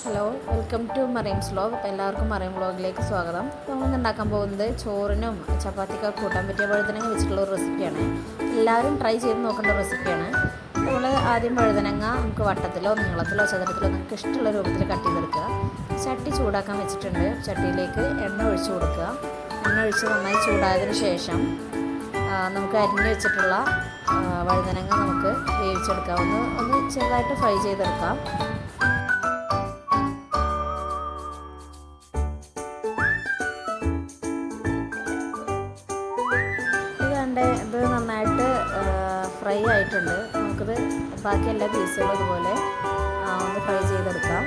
Hello, welcome to Mariam's vlog. അപ്പോൾ എല്ലാവർക്കും മറീം വ്ലോഗിലേക്ക് സ്വാഗതം. അപ്പോൾ നമ്മൾ ഉണ്ടാക്കാൻ പോകുന്നത് ചോറിനും ചപ്പാത്തിക്കൊക്കെ കൂട്ടാൻ പറ്റിയ വഴുതനങ്ങ വെച്ചിട്ടുള്ള ഒരു റെസിപ്പിയാണ്. എല്ലാവരും ട്രൈ ചെയ്ത് നോക്കേണ്ട റെസിപ്പിയാണ്. നമ്മൾ ആദ്യം വഴുതനങ്ങ നമുക്ക് വട്ടത്തിലോ നീളത്തിലോ ചതുരത്തിലോ നമുക്ക് ഇഷ്ടമുള്ള രൂപത്തിൽ കട്ട് ചെയ്തെടുക്കുക. ചട്ടി ചൂടാക്കാൻ വെച്ചിട്ടുണ്ട്. ചട്ടിയിലേക്ക് എണ്ണ ഒഴിച്ച് കൊടുക്കുക. എണ്ണ ഒഴിച്ച് നന്നായി ചൂടായതിന് ശേഷം നമുക്ക് അരിഞ്ഞ് വെച്ചിട്ടുള്ള വഴുതനങ്ങ നമുക്ക് വേവിച്ചെടുക്കാം. ഒന്ന് ചെറുതായിട്ട് ഫ്രൈ ചെയ്തെടുക്കാം. ഇത് നന്നായിട്ട് ഫ്രൈ ആയിട്ടുണ്ട്. നമുക്കിത് ബാക്കി എല്ലാ പീസുകളും ഇതുപോലെ ഒന്ന് ഫ്രൈ ചെയ്തെടുക്കാം.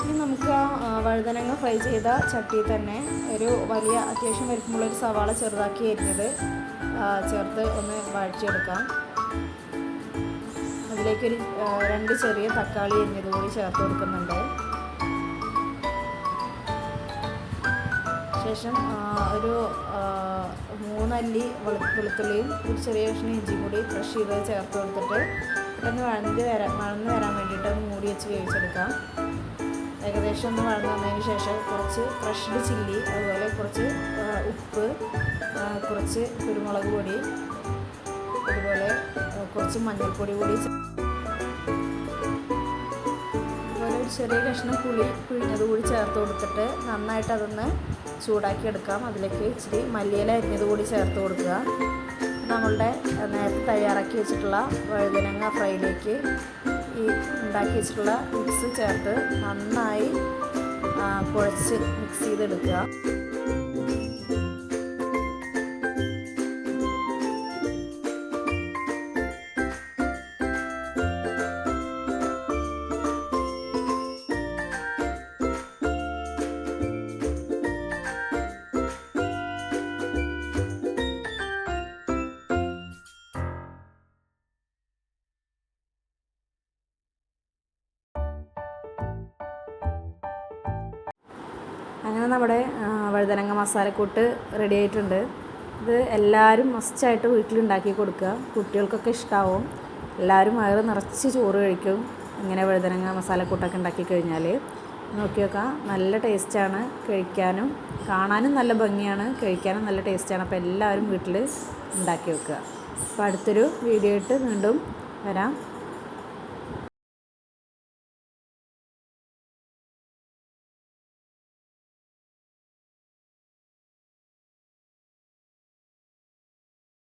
ഇനി നമുക്ക് വഴുതനങ്ങ ഫ്രൈ ചെയ്ത ചട്ടിയിൽ തന്നെ ഒരു വലിയ അത്യാവശ്യം വലിപ്പമുള്ളൊരു സവാള ചെറുതാക്കി അരിഞ്ഞത് ചേർത്ത് ഒന്ന് വഴറ്റിയെടുക്കാം. അതിലേക്കൊരു 2 ചെറിയ തക്കാളി അരിഞ്ഞത് കൂടി ചേർത്ത് കൊടുക്കുന്നുണ്ട്. ശേഷം ഒരു 3 അല്ലി വെളുത്തുള്ളിയും ഒരു ചെറിയ കഷ്ണം ഇഞ്ചിയും കൂടി ക്രഷ് ചെയ്ത് ചേർത്ത് കൊടുത്തിട്ട് പെട്ടെന്ന് വഴന്ന് വരാൻ വേണ്ടിയിട്ട് ഒന്ന് മൂടി വെച്ച് വേവിച്ചെടുക്കാം. ഏകദേശം ഒന്ന് വഴന്ന് വന്നതിന് ശേഷം കുറച്ച് ക്രഷ്ഡ് ചില്ലി, അതുപോലെ കുറച്ച് ഉപ്പ്, കുറച്ച് കുരുമുളക് പൊടി, അതുപോലെ കുറച്ച് മഞ്ഞൾപ്പൊടി കൂടി, അതുപോലെ ഒരു ചെറിയ കഷ്ണം പുളി പിഴിഞ്ഞത് കൂടി ചേർത്ത് കൊടുത്തിട്ട് നന്നായിട്ട് അതൊന്ന് ചൂടാക്കി എടുക്കാം. അതിലേക്ക് ഇച്ചിരി മല്ലിയില അരിഞ്ഞത് കൂടി ചേർത്ത് കൊടുക്കുക. നമ്മളുടെ നേരത്തെ തയ്യാറാക്കി വെച്ചിട്ടുള്ള വഴുതനങ്ങ ഫ്രൈയിലേക്ക് ഈ ഉണ്ടാക്കി വെച്ചിട്ടുള്ള മിക്സ് ചേർത്ത് നന്നായി കുഴച്ച് മിക്സ് ചെയ്തെടുക്കുക. അങ്ങനെ നമ്മുടെ വഴുതനങ്ങ മസാലക്കൂട്ട് റെഡി ആയിട്ടുണ്ട്. ഇത് എല്ലാവരും മസ്റ്റായിട്ട് വീട്ടിലുണ്ടാക്കി കൊടുക്കുക. കുട്ടികൾക്കൊക്കെ ഇഷ്ടമാവും. എല്ലാവരും വയറ് നിറച്ച് ചോറ് കഴിക്കും ഇങ്ങനെ വഴുതനങ്ങ മസാലക്കൂട്ടൊക്കെ ഉണ്ടാക്കി കഴിഞ്ഞാൽ. നോക്കി നോക്കാം, നല്ല ടേസ്റ്റാണ്. കഴിക്കാനും കാണാനും നല്ല ഭംഗിയാണ്, കഴിക്കാനും നല്ല ടേസ്റ്റാണ്. അപ്പോൾ എല്ലാവരും വീട്ടിൽ ഉണ്ടാക്കി വെക്കുക. അപ്പോൾ അടുത്തൊരു വീഡിയോ ആയിട്ട് വീണ്ടും വരാം.